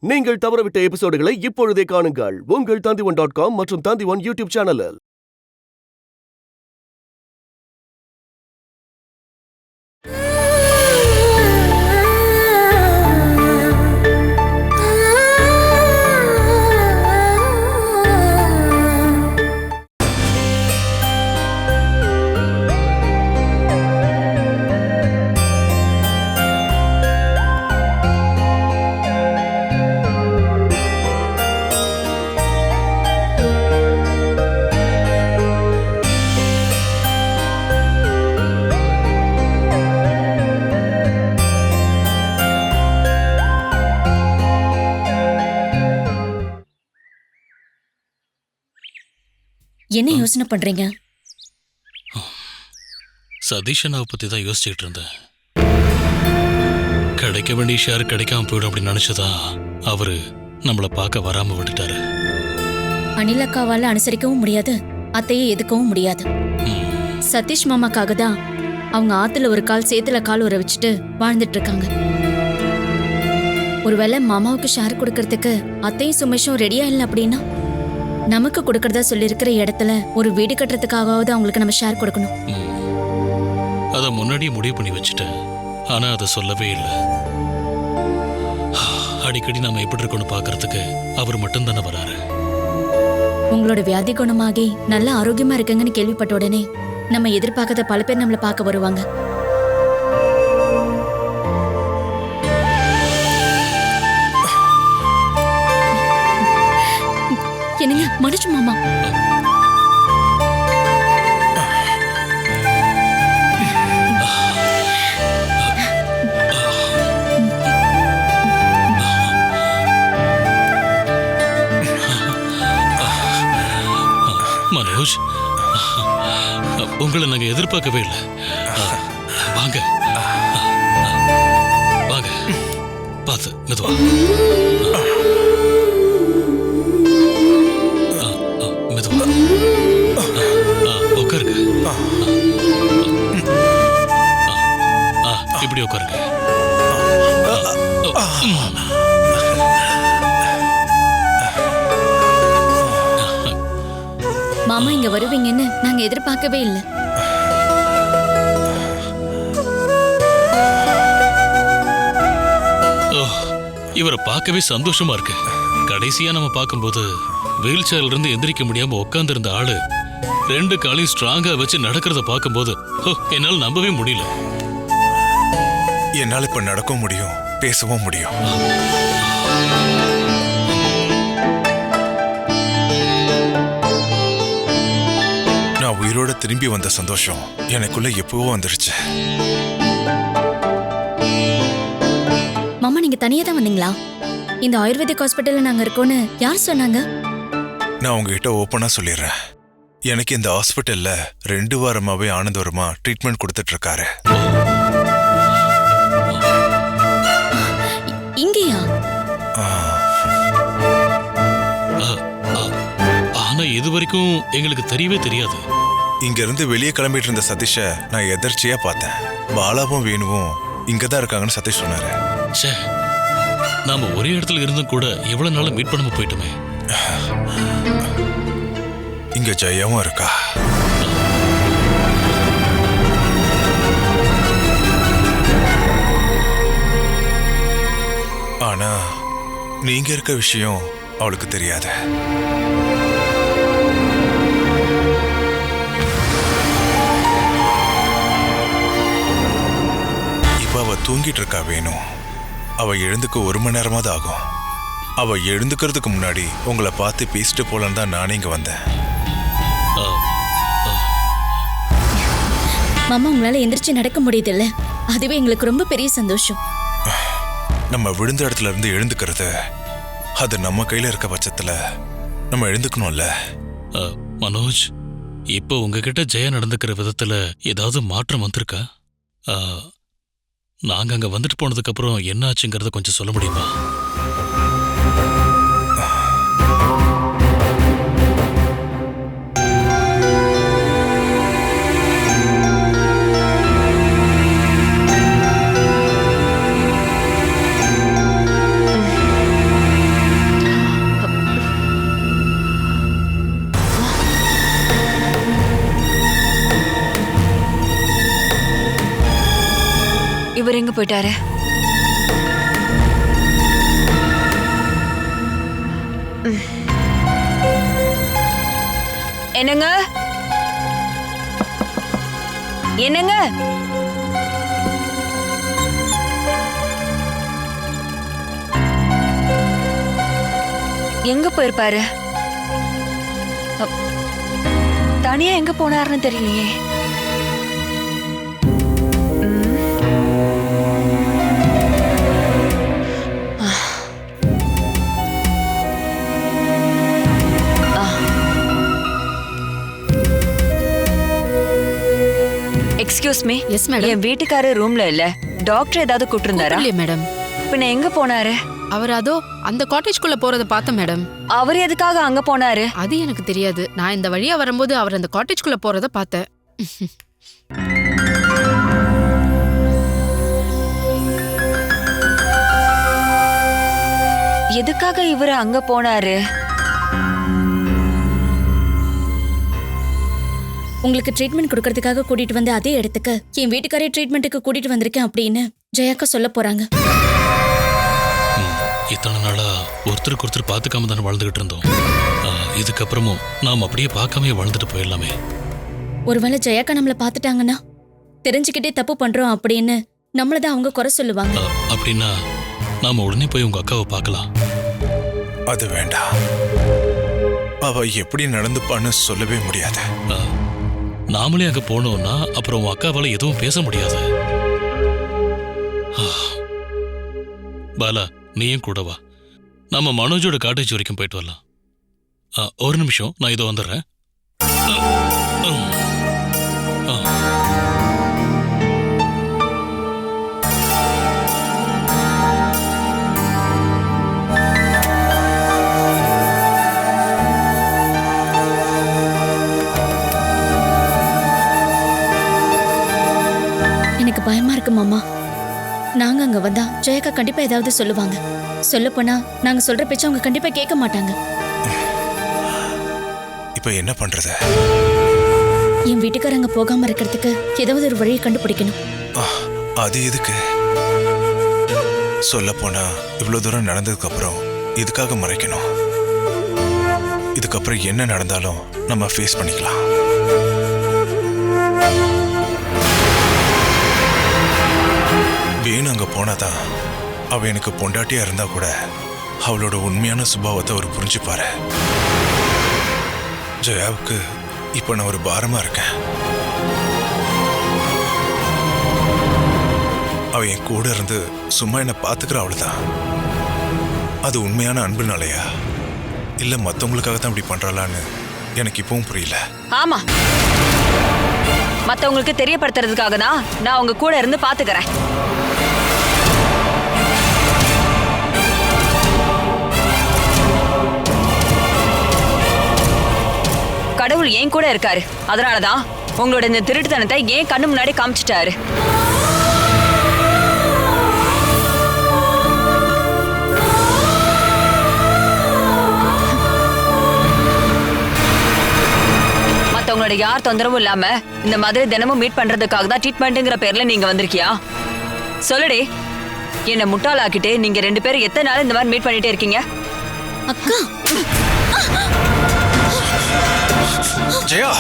நீங்கள் தவறவிட்ட எபிசோடுகளை இப்பொழுதே காணுங்கள் உங்கள் Tandivan.com மற்றும் Tandivan யூடியூப் சேனலில். என்ன யோசனை பண்றீங்க? சதீஷ் அண்ணாவை பத்தி தான் யோசிச்சுட்டு இருந்தேன். கிடைக்க வேண்டிய ஷேர் கிடைக்காம போயிடும் அப்படின்னு நினைச்சதா அவரு நம்மளை பார்க்க வராம விட்டுட்டாரு. அனில் அக்காவால அனுசரிக்கவும் முடியாது, அத்தையை எதுக்கவும் முடியாது. சதீஷ் மாமாக்காக தான் அவங்க ஆத்துல ஒரு கால் சேத்துல கால் உற வச்சுட்டு வாழ்ந்துட்டு இருக்காங்க. ஒருவேளை மாமாவுக்கு ஷேர் கொடுக்கறதுக்கு அத்தையும் சுமேஷும் ரெடியா இல்லை அப்படின்னா நமக்கு கொடுக்கறதா சொல்லியிருக்கிற இடத்துல ஒரு வீடு கட்டுறதுக்காகவாவது அவங்களுக்கு நம்ம ஷேர் கொடுக்கணும். அதை முன்னாடியே முடிவு பண்ணி வச்சுட்டேன். ஆனா அதை சொல்லவே இல்லை. அடிக்கடி நாம எப்படி இருக்கணும் பாக்குறதுக்கு அவர் மட்டும் தானே வராரு. உங்களோட வியாதி குணமாகி நல்ல ஆரோக்கியமா இருக்குங்கன்னு கேள்விப்பட்ட உடனே நம்ம எதிர்பார்க்காத பல பேர் நம்மளை பார்க்க வருவாங்க. என்னங்க மனுஷ மாமா, மனோஜ், உங்களை நாங்க எதிர்பார்க்கவே இல்லை. வாங்க வாங்க, பார்த்து மெதுவா. உட்காருங்க, இப்படி உட்காருங்க. மாமா இங்க வருவீங்கன்னு நாங்க எதிர்பார்க்கவே இல்லை. இவரை பார்க்கவே சந்தோஷமா இருக்கு. கடைசியா நம்ம பார்க்கும்போது வீல் சேர்ல இருந்து எந்திரிக்க முடியாம உட்கார்ந்து இருந்த ஆளு ரெண்டு காலையும் ஸ்ட்ராங்கா வச்சு நடக்கிறத பார்க்கும்போது என்னால நம்பவே முடியல. என்னால இப்ப நடக்கவும் முடியும், பேசவும் முடியும். நான் உயிரோட திரும்பி வந்த சந்தோஷம் எனக்குள்ள எப்பவோ வந்துருச்சு. மாமா நீங்க தனியா தான் வந்தீங்களா? இந்த ஆயுர்வேதிக் ஹாஸ்பிட்டல்ல நாங்க இருக்கோம்னு யார் சொன்னாங்க? நான் உங்ககிட்ட ஓப்பனா சொல்லிடுறேன். எனக்கு இந்த ஹாஸ்பிட்டல்ல 2 வாரமாவே ஆனந்தவரமா ட்ரீட்மெண்ட் கொடுத்துட்டு இருக்காரு. இங்கயா? ஆனா இது வரைக்கும் எங்களுக்கு தெரியவே தெரியாது. இங்க இருந்து வெளியே கிளம்பிட்டு இருந்த சதீஷ நான் எதர்ச்சியா பார்த்தேன். பாலாவும் வேணுவும் இங்கதான் இருக்காங்கன்னு சதீஷ் சொன்னாரு. நாம ஒரே இடத்துல இருந்தும் கூட எவ்வளவு நாள் மீட் பண்ணாம போயிட்டோமே. இங்க ஜெயாவும் இருக்கா. ஆனா நீங்க இருக்க விஷயம் அவளுக்கு தெரியாது. இப்ப அவ தூங்கிட்டு இருக்கா வேணும். அவ எழுந்துக்க 1 மணி நேரமாவது ஆகும். அவ எழுந்துக்கிறதுக்கு முன்னாடி உங்களை பார்த்து பேசிட்டு போலான்னு தான் நானே இங்க வந்தேன். மாமா உங்களால எந்திரிச்சு நடக்க முடியுது இல்ல, அதுவே எங்களுக்கு ரொம்ப பெரிய சந்தோஷம். நம்ம விழுந்த இடத்துல இருந்து எழுந்துக்கிறது அது நம்ம கையில இருக்க பட்சத்துல நம்ம எழுந்துக்கணும்ல. மனோஜ், இப்போ உங்ககிட்ட ஜெயா நடந்துக்கிற விதத்துல ஏதாவது மாற்றம் வந்திருக்கா? நாங்க அங்க வந்துட்டு போனதுக்கு அப்புறம் என்ன ஆச்சுங்கிறத கொஞ்சம் சொல்ல முடியுமா? எங்க போயிட்டாரு? என்னங்க என்னங்க? எங்க போயிருப்பாரு? தனியா எங்க போனாருன்னு தெரியலையே. Excuse me. Yes madam. என் வீட்டுக்காரர் ரூம்ல இல்ல. டாக்டர் ஏதாவது கூப்பிட்டிருந்தாரா? இல்லையே மேடம். பின்ன எங்க போனாரு? அவர் அதோ அந்த காட்டேஜ்குள்ள போறத பார்த்தேன் மேடம். அவர் எதுக்காக அங்க போனாரு? அது எனக்கு தெரியாது. நான் இந்த வழியா வரும்போது அவர் அந்த காட்டேஜ்குள்ள போறத பார்த்தேன். எதுக்காக இவரு அங்க போனாரு? உங்களுக்கு ட்ரீட்மெண்ட் கொடுக்கறதுக்காக கூட்டிட்டு வந்த அதே இடத்துக்கு என் வீட்டுக்காரே ட்ரீட்மெண்ட்டுக்கு கூட்டிட்டு வந்திருக்கேன் அப்படின்னு ஜெயாக்கா சொல்ல போறாங்க. இத்தனை நாளா ஒருத்தருக்கு ஒருத்தர் பார்த்துக்காம தானே வாழ்ந்துகிட்டு இருந்தோம். இதுக்கப்புறமும் நாம் அப்படியே பார்க்காமயே வாழ்ந்துட்டு போயிடலாமே. ஒருவேளை ஜெயாக்கா நம்மள பார்த்துட்டாங்கன்னா தெரிஞ்சுக்கிட்டே தப்பு பண்றோம் அப்படின்னு நம்மளதான் அவங்க குறை சொல்லுவாங்க. அப்படின்னா நாம உடனே போய் உங்க அக்காவை பார்க்கலாம். அது வேண்டாம். அவ எப்படி நடந்துப்பான்னு சொல்லவே முடியாது. நாமளே அங்க போனோம்னா அப்புறம் உன் அக்காவால எதுவும் பேச முடியாது. பாலா, நீயும் கூட வா. நம்ம மனோஜோட காட்டேஜ் வரைக்கும் போயிட்டு வரலாம். ஒரு நிமிஷம், நான் இதோ வந்துடுறேன். எனக்கு பயமா இருக்கு மாமா. நாங்க அங்க வந்தா ஜெயக்கா கண்டிப்பா ஏதாவது சொல்லுவாங்க. சொல்ல போனா நாங்க சொல்ற பேச்ச அவங்க கண்டிப்பா கேட்க மாட்டாங்க. இப்ப என்ன பண்றது? என் வீட்டுக்காரங்க போகாம இருக்கிறதுக்கு ஏதாவது ஒரு வழியை கண்டுபிடிக்கணும். அது எதுக்கு? சொல்ல போனா இவ்வளவு தூரம் நடந்ததுக்கு அப்புறம் இதுக்காக மறைக்கணும்? இதுக்கப்புறம் என்ன நடந்தாலும் நம்ம ஃபேஸ் பண்ணிக்கலாம். வேணு அங்க போனாதான் அவ எனக்கு பொண்டாட்டியா இருந்தா கூட அவளோட உண்மையான சுபாவத்தை அவர் புரிஞ்சுப்பாரு. ஜெயாவுக்கு இப்ப நான் ஒரு பாரமா இருக்கேன். அவ என் கூட இருந்து சும்மா என்ன பாத்துக்கிற அவளுதான். அது உண்மையான அன்புனாலயா இல்ல மத்தவங்களுக்காக தான் இப்படி பண்றாளான்னு எனக்கு இப்பவும் புரியல. ஆமா, மத்தவங்களுக்கு தெரியப்படுத்துறதுக்காக தான் நான் அவங்க கூட இருந்து பாத்துக்கிறேன். கடவுள் ஏன் கூட இருக்காரு. அதனாலதான் உங்களோட இந்த திருட்டுத்தனத்தை ஏன் கண்ணு முன்னாடி காமிச்சிட்டாரு. மத்தவங்களோட யார் தொந்தரவும் இல்லாம இந்த மாதிரி தினமும் மீட் பண்றதுக்காக தான் ட்ரீட்மெண்ட்ங்கிற பேர்ல நீங்க வந்திருக்கியா? சொல்லுடி, என்ன முட்டாளாக்கிட்டு நீங்க 2 பேரும் எத்தனை நாள் இந்த மாதிரி மீட் பண்ணிட்டே இருக்கீங்க? அக்கா, ஜெயா,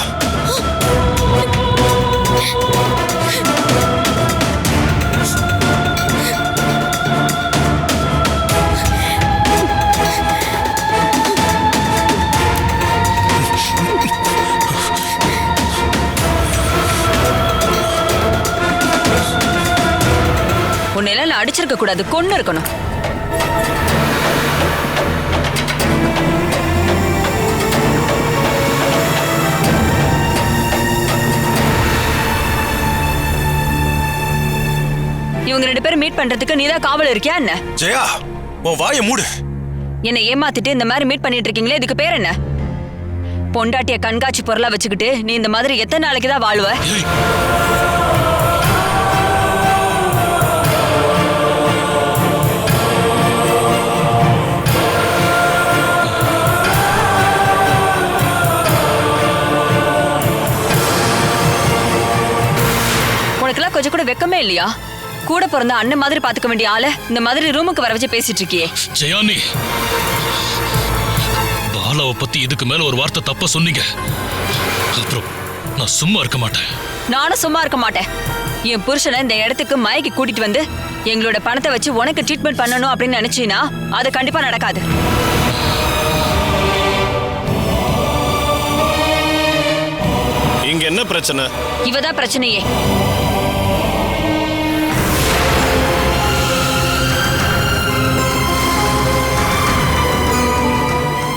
உன்னையெல்லாம் நான் அடிச்சிருக்க கூடாது, கொன்னு இருக்கணும். இவங்க 2 பேரும் மீட் பண்றதுக்கு நீதான் காவல் இருக்கியா என்ன? ஜெயா, உன் வாயை மூடு. என்னை ஏமாத்திட்டு இந்த மாதிரி மீட் பண்ணிட்டு இருக்கீங்களே, இதுக்கு பேர் என்ன? பொண்டாட்டிய கண்காட்சி பொருளா வச்சுக்கிட்டு நீ இந்த மாதிரி எத்தனை நாளைக்கு தான் வாழ்வ? உனக்கெல்லாம் கொஞ்சம் கூட வெக்கமே இல்லையா? கூட பிறந்த அண்ணன் மாதிரி பாத்துக்க வேண்டிய ஆள இந்த மாதிரி ரூமுக்கு வர வச்சு பேசிட்டு இருக்கியே. ஜெயானி, பாலாவை பத்தி இதுக்கு மேல ஒரு வார்த்தை தப்பா சொன்னீங்க, அப்புறம் நான் சும்மா இருக்க மாட்டேன். நானும் சும்மா இருக்க மாட்டேன். என் புருஷனை இந்த இடத்துக்கு மயக்கி கூட்டிட்டு வந்து எங்களோட பணத்தை வச்சு உனக்கு ட்ரீட்மெண்ட் பண்ணணும் அப்படின்னு நினைச்சீனா அது கண்டிப்பா நடக்காது. இங்க என்ன பிரச்சனை? இவதான் பிரச்சனையே.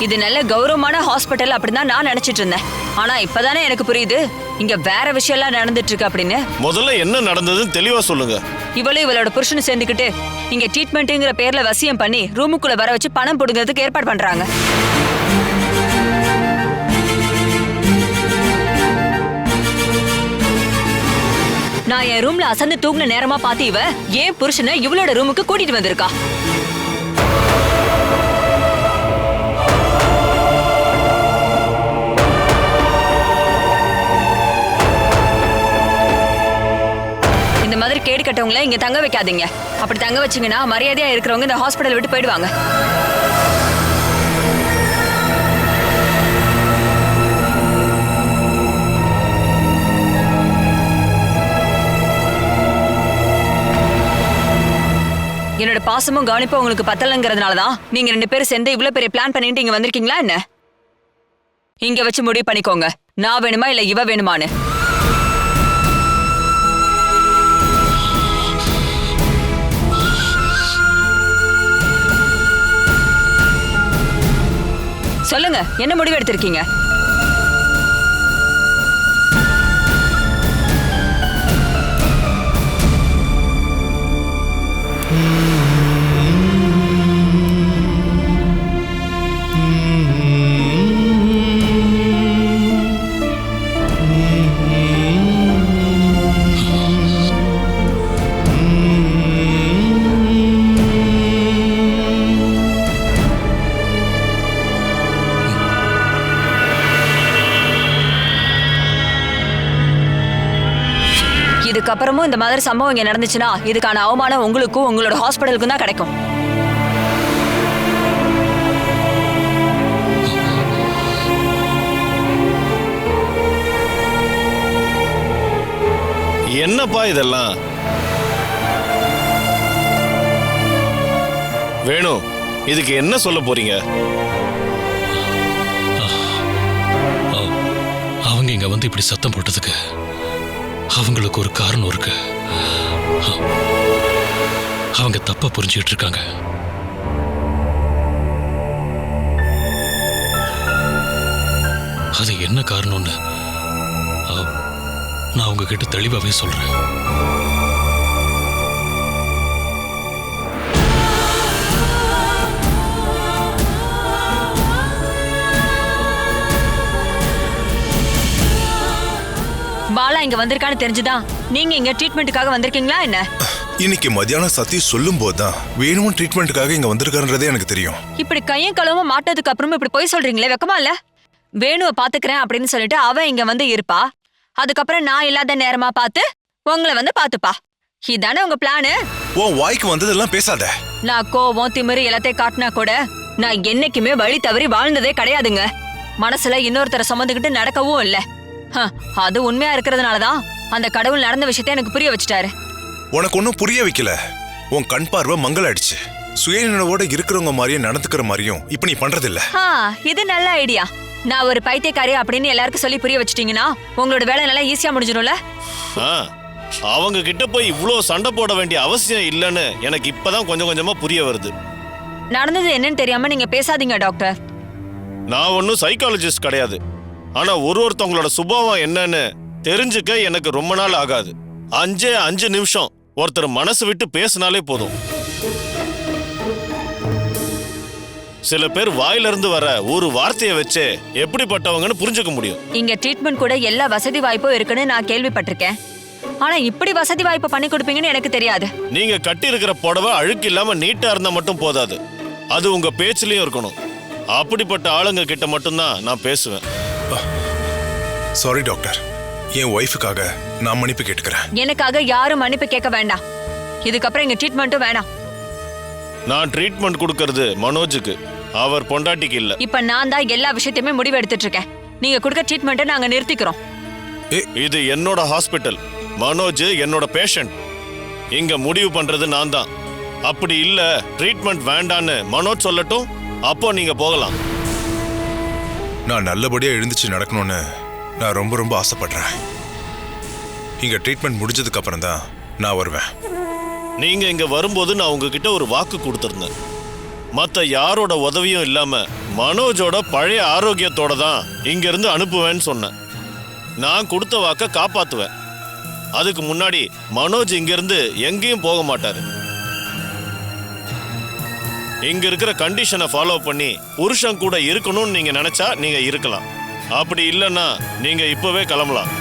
இது நல்ல கௌரவமான ஹாஸ்பிட்டல் அப்படின்னு தான் நான் நினைச்சிட்டு இருந்தேன். ஆனா இப்பதானே எனக்கு புரியுது இங்க வேற விஷயம் எல்லாம் நடந்துட்டு இருக்கு அப்படின்னு. முதல்ல என்ன நடந்ததுன்னு தெளிவா சொல்லுங்க. இவளும் இவளோட புருஷனும் சேர்ந்துக்கிட்டு இங்க ட்ரீட்மெண்ட்ங்கிற பேர்ல வசியம் பண்ணி ரூமுக்குள்ள வர வச்சு பணம் புடுங்கிறதுக்கு ஏற்பாடு பண்றாங்க. நான் என் ரூம்ல அசந்து தூங்கின நேரமா பார்த்து இவ ஏன் புருஷனை இவளோட ரூமுக்கு கூட்டிட்டு வந்திருக்கா. இந்த மாதிரி கேடு கட்டவங்கள இங்க தங்க வைக்காதீங்க. அப்படி தங்க வச்சீங்கன்னா மரியாதையா இருக்கிறவங்க இந்த ஹாஸ்பிட்டல் விட்டு போயிடுவாங்க. என்னோட பாசமும் கவனிப்பும் உங்களுக்கு பத்தலங்கிறதுனாலதான் நீங்க 2 பேரும் சேர்ந்து இவ்வளவு பெரிய பிளான் பண்ணிட்டு இங்க வந்திருக்கீங்களா என்ன? இங்க வச்சு முடிவு பண்ணிக்கோங்க, நான் வேணுமா இல்ல இவ வேணுமான்னு. சொல்லுங்க, என்ன முடிவு எடுத்திருக்கீங்க? இதுக்கப்புறமும் இந்த மாதிரி சம்பவம் இங்க நடந்துச்சுன்னா இதுக்கான அவமானம் உங்களுக்கும் உங்களோட ஹாஸ்பிட்டலுக்கும் தான் கிடைக்கும். என்னப்பா இதெல்லாம்? வேணும், இதுக்கு என்ன சொல்ல போறீங்க? அவங்க இங்க வந்து இப்படி சத்தம் போட்டதுக்கு அவங்களுக்கு ஒரு காரணம் இருக்கு. அவங்க தப்பா புரிஞ்சுக்கிட்டு இருக்காங்க. அது என்ன காரணம்னு நான் உங்ககிட்ட தெளிவாவே சொல்றேன். பாலா இங்க வந்திருக்கான்னு தெரிஞ்சுதான் நீங்க இங்க ட்ரீட்மெண்ட்டுக்காக வந்திருக்கீங்களா என்ன? இன்னைக்கு மத்தியானம் சதீஷ் சொல்லும் போதுதான் வேணும் ட்ரீட்மெண்ட்டுக்காக இங்க வந்திருக்காருன்றதே எனக்கு தெரியும். இப்படி கையும் களவும் மாட்டதுக்கு அப்புறமா இப்படி போய் சொல்றீங்களே, வெக்கமா இல்ல? வேணுவை பாத்துக்கிறேன் அப்படின்னு சொல்லிட்டு அவ இங்க வந்து இருப்பா, அதுக்கப்புறம் நான் இல்லாத நேரமா பார்த்து உங்களை வந்து பாத்துப்பா. இதானே உங்க பிளானு? உன் வாய்க்கு வந்ததெல்லாம் பேசாத. நான் கோவம் திமிரு எல்லாத்தையும் காட்டினா கூட நான் என்னைக்குமே வழி தவறி வாழ்ந்ததே கிடையாதுங்க. மனசுல இன்னொருத்தரை சுமந்துக்கிட்டு நடக்கவும் இல்ல. அது உண்மையா இருக்கிறதுனாலதான் அந்த கடவுள் நடந்த விஷயத்த எனக்கு புரிய வச்சுட்டாரு. உனக்கு ஒன்னும் புரிய வைக்கல. உன் கண் பார்வை மங்களாயிடுச்சு. சுயநினைவோட இருக்கிறவங்க மாதிரியும் நடந்துக்கிற மாதிரியும் இப்ப நீ பண்றது இல்ல. இது நல்ல ஐடியா. நான் ஒரு பைத்தியக்காரி அப்படின்னு எல்லாருக்கும் சொல்லி புரிய வச்சிட்டீங்கன்னா உங்களோட வேலை நல்லா ஈஸியா முடிஞ்சிடும்ல. அவங்க கிட்ட போய் இவ்ளோ சண்டை போட வேண்டிய அவசியம் இல்லைன்னு எனக்கு இப்பதான் கொஞ்சம் கொஞ்சமா புரிய வருது. நடந்தது என்னன்னு தெரியாம நீங்க பேசாதீங்க டாக்டர். நான் ஒன்னும் சைக்காலஜிஸ்ட் கிடையாது. ஆனா ஒருத்தவங்களோட சுபாவம் என்னன்னு தெரிஞ்சுக்க எனக்கு ரொம்ப நாள் ஆகாது. 5 நிமிஷம் ஒருத்தர் மனசு விட்டு பேசினாலே போதும். சில பேர் வாயிலிருந்து வர ஒரு வார்த்தையை வச்சே எப்படிப்பட்டவங்கன்னு புரிஞ்சுக்க முடியும். இங்க ட்ரீட்மெண்ட் கூட எல்லா வசதி வாய்ப்பும் இருக்குன்னு நான் கேள்விப்பட்டிருக்கேன். ஆனா இப்படி வசதி வாய்ப்பு பண்ணி கொடுப்பீங்கன்னு எனக்கு தெரியாது. நீங்க கட்டி இருக்கிற புடவை அழுக்கு இல்லாம நீட்டா இருந்தா மட்டும் போதாது, அது உங்க பேச்சிலையும் இருக்கணும். அப்படிப்பட்ட ஆளுங்க கிட்ட மட்டும்தான் நான் பேசுவேன். சாரி டாக்டர், என் ஒய்ஃபுக்காக நான் மன்னிப்பு கேட்டுக்கிறேன். எனக்காக யாரும் மன்னிப்பு கேட்க வேண்டாம். இதுக்கப்புறம் இங்க ட்ரீட்மெண்ட்டும் வேணாம். நான் ட்ரீட்மெண்ட் கொடுக்கறது மனோஜுக்கு, அவர் பொண்டாட்டிக்கு இல்ல. இப்ப நான் தான் எல்லா விஷயத்தையுமே முடிவு எடுத்துட்டு இருக்கேன். நீங்க கொடுக்க ட்ரீட்மெண்ட்டை நாங்க நிறுத்திக்கிறோம். இது என்னோட ஹாஸ்பிட்டல், மனோஜ் என்னோட பேஷண்ட். இங்க முடிவு பண்றது நான் தான். அப்படி இல்ல ட்ரீட்மெண்ட் வேண்டான்னு மனோஜ் சொல்லட்டும், அப்போ நீங்க போகலாம். நான் நல்லபடியா எழுந்துச்சு நடக்கணும்னு நான் ரொம்ப ரொம்ப ஆசைப்படுறேன். இங்க ட்ரீட்மெண்ட் முடிஞ்சதுக்கு அப்புறம் தான் நான் வருவேன். நீங்க இங்க வரும்போது நான் உங்ககிட்ட ஒரு வாக்கு கொடுத்திருந்தேன். மத்த யாரோட உதவியும் இல்லாம மனோஜோட பழைய ஆரோக்கியத்தோட தான் இங்க இருந்து அனுப்புவேன்னு சொன்னேன். நான் கொடுத்த வாக்க காப்பாத்துவேன். அதுக்கு முன்னாடி மனோஜ் இங்க இருந்து எங்கேயும் போக மாட்டாரு. இங்க இருக்கிற கண்டிஷனை ஃபாலோ பண்ணி புருஷன் கூட இருக்கணும்னு நீங்க நினைச்சா நீங்க இருக்கலாம். அப்படி இல்லைன்னா நீங்க இப்பவே கிளம்பலாம்.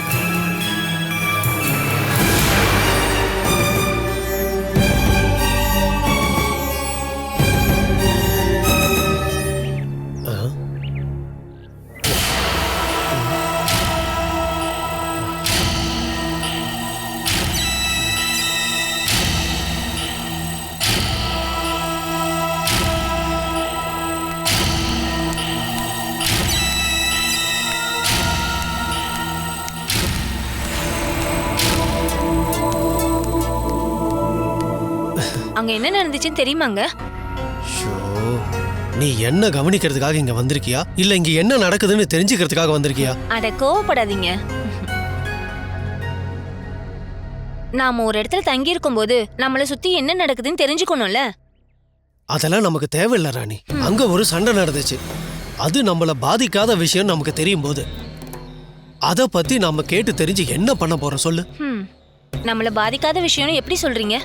அங்க என்ன நடந்துச்சுன்னு தெரியுமாங்க? ஷோ, நீ என்ன கவனிக்கிறதுக்காக இங்க வந்திருக்கியா இல்ல இங்க என்ன நடக்குதுன்னு தெரிஞ்சுக்கிறதுக்காக வந்திருக்கியா? அட கோவப்படாதீங்க. நாம ஒரு இடத்துல தங்கி இருக்கும் போது நம்மள சுத்தி என்ன நடக்குதுன்னு தெரிஞ்சுக்கணும்ல. அதெல்லாம் நமக்கு தேவையில்ல ராணி. அங்க ஒரு சண்டை நடந்துச்சு, அது நம்மள பாதிக்காத விஷயம் நமக்கு தெரியும் போது அத பத்தி நாம கேட்டு தெரிஞ்சு என்ன பண்ண போறோம் சொல்லு. நம்மள பாதிக்காத விஷயம்னு எப்படி சொல்றீங்க?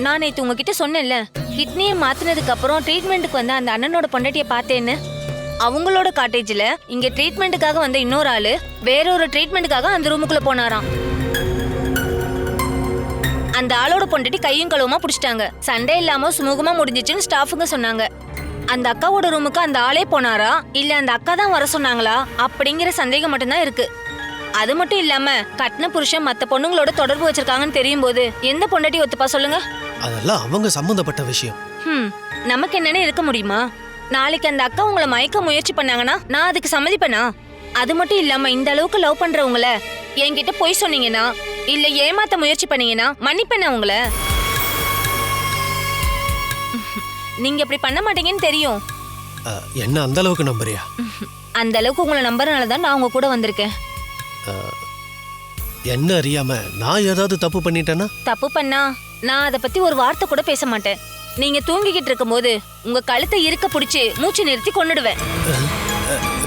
நான் நேத்து உங்ககிட்ட சொன்னேன்ல, கிட்னியை மாத்தினதுக்கு அப்புறம் ட்ரீட்மெண்ட்டுக்கு வந்த அந்த அண்ணனோட பொண்டாட்டிய பார்த்தேன்னு. அவங்களோட காட்டேஜ்ல இங்க ட்ரீட்மெண்ட்டுக்காக வந்த இன்னொரு ஆளு வேற ஒரு ட்ரீட்மெண்ட்டுக்காக அந்த ரூமுக்குள்ள போனாராம். அந்த ஆளோட பொண்டாட்டி கையும் களவுமா புடிச்சிட்டாங்க. சண்டை இல்லாம சுமூகமா முடிஞ்சிச்சுன்னு ஸ்டாஃபுங்க சொன்னாங்க. அந்த அக்காவோட ரூமுக்கு அந்த ஆளே போனாரா இல்ல அந்த அக்கா தான் வர சொன்னாங்களா அப்படிங்கிற சந்தேகம் மட்டும்தான் இருக்கு. அது மட்டும் இல்லாம கட்டின புருஷன் மத்த பொண்ணுங்களோட தொடர்பு வச்சிருக்காங்கன்னு தெரியும் போது எந்த பொண்டாட்டி ஒத்துப்பா சொல்லுங்க? அதெல்லாம் அவங்க சம்பந்தப்பட்ட விஷயம். நமக்கு என்னன்னு இருக்க முடியுமா? நாளைக்கு அந்த அக்கா உங்களை மயக்க முயற்சி பண்ணாங்கன்னா நான் அதுக்கு சம்மதிப்பேனா? அது மட்டும் இல்லாம இந்த அளவுக்கு லவ் பண்றவங்கள என்கிட்ட பொய் சொன்னீங்கன்னா இல்ல ஏமாத்த முயற்சி பண்ணீங்கன்னா மன்னிப்பேனா உங்களை? நீங்க இப்படி பண்ண மாட்டீங்கன்னு தெரியும். என்ன அந்த அளவுக்கு நம்புறியா? அந்த அளவுக்கு உங்களை நம்புறதுனாலதான் நான் உங்க கூட வந்திருக்கேன். என்ன அறியாம நான் ஏதாவது தப்பு பண்ணிட்டேன்னா? தப்பு பண்ணா நான் அதை பத்தி ஒரு வார்த்தை கூட பேச மாட்டேன். நீங்க தூங்கிக்கிட்டு இருக்கும் போது உங்க கழுத்தை இருக்க பிடிச்சு மூச்சு நிறுத்தி கொன்னுடுவேன்.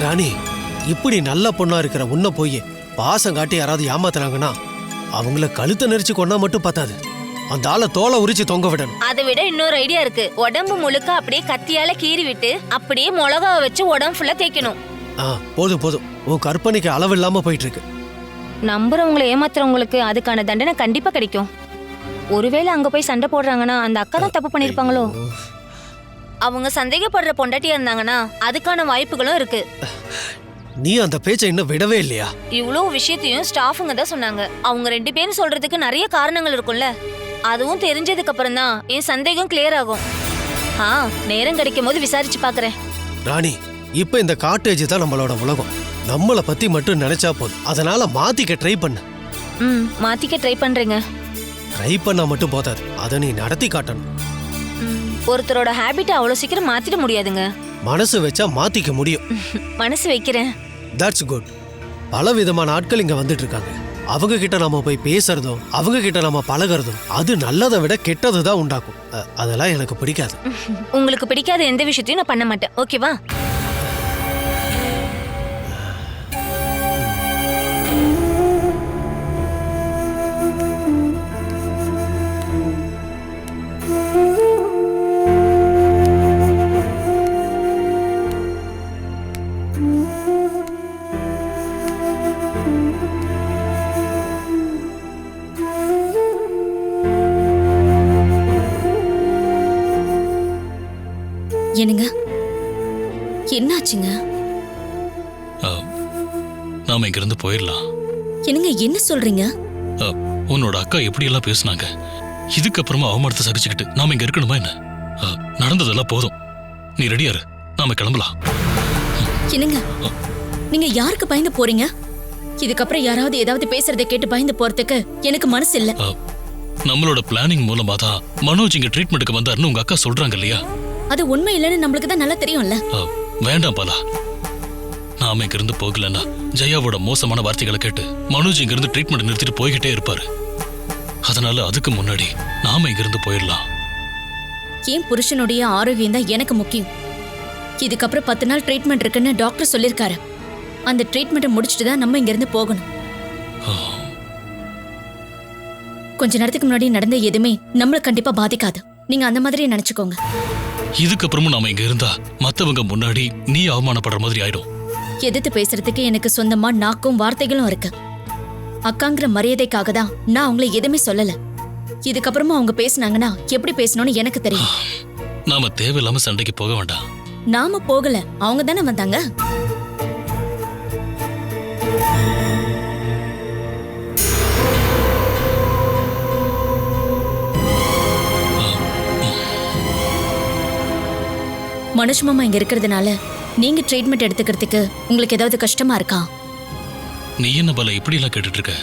ராணி, இப்படி நல்ல பொண்ணா இருக்கிற உன்னை போய் பாசம் காட்டி யாராவது ஏமாத்துறாங்கன்னா அவங்கள கழுத்தை நெரிச்சு கொண்டா மட்டும் பத்தாது, அந்த ஆளை தோலை உரிச்சு தொங்க விடணும். அதை விட இன்னொரு ஐடியா இருக்கு. உடம்பு முழுக்க அப்படியே கத்தியால கீறி விட்டு அப்படியே மிளகாவை வச்சு உடம்பு ஃபுல்லா தேய்க்கணும். போதும் போதும், உன் கற்பனைக்கு அளவு இல்லாம போயிட்டு இருக்கு. நம்புறவங்களை ஏமாத்துறவங்களுக்கு அதுக்கான தண்டனை கண்டிப்பா கிடைக்கும். ஒருவேளை அங்க போய் சண்டை போடுறாங்கன்னா அந்த அக்கா தான் தப்பு பண்ணிருப்பாங்களோ? அவங்க சந்தேகப்படுற பொண்டாட்டியா இருந்தாங்கன்னா அதுக்கான வாய்ப்புகளும் இருக்கு. நீ அந்த பேச்சை இன்னும் விடவே இல்லையா? இவ்வளவு விஷயத்தையும் ஸ்டாஃபுங்க தான் சொன்னாங்க. அவங்க 2 பேரும் சொல்றதுக்கு நிறைய காரணங்கள் இருக்கும்ல. அதுவும் தெரிஞ்சதுக்கு அப்புறம் தான் என் சந்தேகம் கிளியர் ஆகும். நேரம் கிடைக்கும் போது விசாரிச்சு பாக்குறேன். ராணி, இப்ப இந்த காட்டேஜ் தான் நம்மளோட உலகம். நம்மளை பத்தி மட்டும் நினைச்சா போதும். அதனால மாத்திக்க ட்ரை பண்ணு. மாத்திக்க ட்ரை பண்றீங்க. ட்ரை பண்ணா மட்டும் போதாது, அதை நீ நடத்தி காட்டணும். ஒருத்தரோட ஹேபிட்டை அவ்வளவு சீக்கிரம் மாத்திட முடியாதுங்க. மனசு வச்சா மாத்திக்க முடியும். மனசு வைக்கிறேன். That's good. பல விதமான ஆட்கள் இங்க வந்துட்டு இருக்காங்க. அவங்க கிட்ட நம்ம போய் பேசுறதும் அவங்க கிட்ட நம்ம பழகிறதும் அது நல்லதை விட கெட்டது தான் உண்டாக்கும். அதெல்லாம் எனக்கு பிடிக்காது. உங்களுக்கு பிடிக்காத எந்த விஷயத்தையும் நான் பண்ண மாட்டேன், ஓகேவா? என்னங்க, என்னாச்சுங்க? நாம இங்கிருந்து போயிடலாம். என்னங்க என்ன சொல்றீங்க? உன்னோட அக்கா எப்படியெல்லாம் பேசுனாங்க. இதுக்கப்புறமா அவமானத்தை சகிச்சுக்கிட்டு நாம இங்க இருக்கணுமா என்ன? நடந்ததெல்லாம் போதும். நீ ரெடியா இரு, நாம கிளம்பலாம். என்னங்க நீங்க யாருக்கு பயந்து போறீங்க? இதுக்கப்புறம் யாராவது ஏதாவது பேசுறதை கேட்டு பயந்து போறதுக்கு எனக்கு மனசு இல்ல. நம்மளோட பிளானிங் மூலமா தான் மனோஜ் இங்க ட்ரீட்மெண்ட்டுக்கு வந்தாருன்னு உங்க அக்கா சொல்றாங்க இல்லையா? அது உண்மை இல்லைன்னு நம்மளுக்கு தான் நல்லா தெரியும்ல. வேண்டாம் பாலா, நாம இங்க இருந்து போகலன்னா ஜெயாவோட மோசமான வார்த்தைகளை கேட்டு மனோஜ் இங்க இருந்து ட்ரீட்மெண்ட் நிறுத்திட்டு போய்கிட்டே இருப்பாரு. அதனால அதுக்கு முன்னாடி நாம இங்க இருந்து போயிடலாம். என் புருஷனுடைய ஆரோக்கியம் தான் எனக்கு முக்கியம். இதுக்கப்புறம் 10 நாள் ட்ரீட்மெண்ட் இருக்குன்னு டாக்டர் சொல்லிருக்காரு. அந்த ட்ரீட்மெண்ட்டை முடிச்சுட்டு தான் நம்ம இங்க இருந்து போகணும். கொஞ்ச நேரத்துக்கு முன்னாடி நடந்த எதுவுமே நம்மள கண்டிப்பா பாதிக்காது. நீங்க அந்த மாதிரி நினைச்சுக்கோங்க. இதுக்கப்புறமும் நாம இங்க இருந்தா மத்தவங்க முன்னாடி நீ அவமானப்படுற மாதிரி ஆயிடும். எதிர்த்து பேசுறதுக்கு எனக்கு சொந்தமா நாக்கும் வார்த்தைகளும் இருக்கு. அக்காங்கிற மரியாதைக்காக தான் நான் அவங்கள எதுவுமே சொல்லல. இதுக்கப்புறமா அவங்க பேசினாங்கன்னா எப்படி பேசணும்னு எனக்கு தெரியும். நாம தேவையில்லாம சண்டைக்கு போக வேண்டாம். நாம போகல, அவங்க தானே வந்தாங்க. மனுஷ் மாமா இங்க இருக்கிறதுனால நீங்க ட்ரீட்மெண்ட் எடுத்துக்கிறதுக்கு உங்களுக்கு ஏதாவது கஷ்டமா இருக்கா? நீ என்ன பல இப்படி எல்லாம் கேட்டுட்டு இருக்க?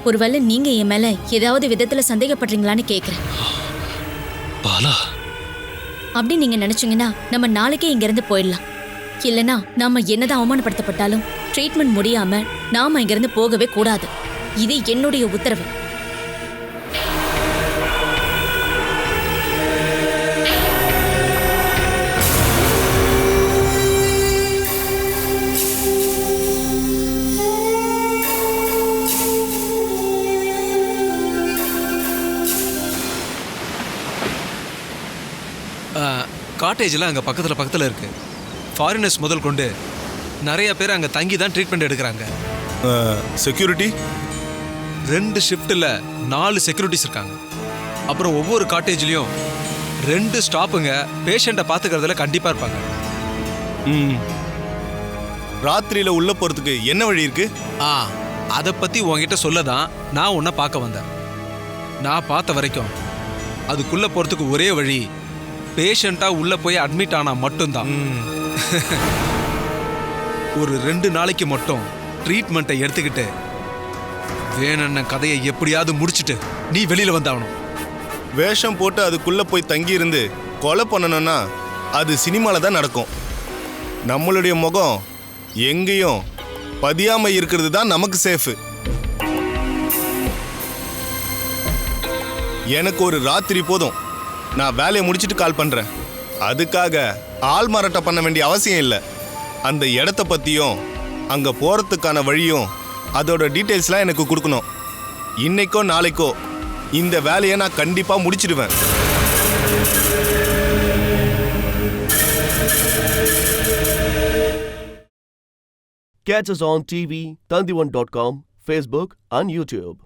ஒருவேளை நீங்க என் மேல ஏதாவது விதத்துல சந்தேகப்படுறீங்களான்னு கேக்குறேன். பாலா, அப்படி நீங்க நினைச்சீங்கன்னா நம்ம நாளைக்கே இங்க இருந்து போயிடலாம். இல்லனா நாம என்னதான் அவமானப்படுத்தப்பட்டாலும் ட்ரீட்மெண்ட் முடியாம நாம இங்க இருந்து போகவே கூடாது. இது என்னுடைய உத்தரவு. காட்டேஜ்லாம் அங்கே பக்கத்தில் இருக்குது. ஃபாரினர்ஸ் முதல் கொண்டு நிறைய பேர் அங்கே தங்கி தான் ட்ரீட்மெண்ட் எடுக்கிறாங்க. செக்யூரிட்டி 2 ஷிஃப்ட்டில் 4 செக்யூரிட்டிஸ் இருக்காங்க. அப்புறம் ஒவ்வொரு காட்டேஜ்லேயும் 2 ஸ்டாஃபுங்க பேஷண்ட்டை பார்த்துக்கிறதுல கண்டிப்பாக இருப்பாங்க. ராத்திரியில் உள்ள போகிறதுக்கு என்ன வழி இருக்கு? அதை பற்றி உங்ககிட்ட சொல்ல தான் நான் உன்னை பார்க்க வந்தேன். நான் பார்த்த வரைக்கும் அதுக்குள்ளே போகிறதுக்கு ஒரே வழி பேஷண்ட்டாக உள்ளே போய் அட்மிட் ஆனால் மட்டும்தான். ஒரு 2 நாளைக்கு மட்டும் ட்ரீட்மெண்ட்டை எடுத்துக்கிட்டு வேணும்ன கதையை எப்படியாவது முடிச்சுட்டு நீ வெளியில் வந்தாகணும். வேஷம் போட்டு அதுக்குள்ளே போய் தங்கி இருந்து கொலை பண்ணணும்னா அது சினிமாவில் தான் நடக்கும். நம்மளுடைய முகம் எங்கேயும் பதியாமல் இருக்கிறது தான் நமக்கு சேஃபு. எனக்கு ஒரு ராத்திரி போதும். நான் வேலையை முடிச்சுட்டு கால் பண்ணுறேன். அதுக்காக ஆள் மாறாட்டம் பண்ண வேண்டிய அவசியம் இல்லை. அந்த இடத்த பற்றியும் அங்கே போகிறதுக்கான வழியும் அதோட டீட்டெயில்ஸ்லாம் எனக்கு கொடுக்கணும். இன்னைக்கோ நாளைக்கோ இந்த வேலையை நான் கண்டிப்பாக முடிச்சிடுவேன். Catch us on TV, Tandivan.com, Facebook and YouTube.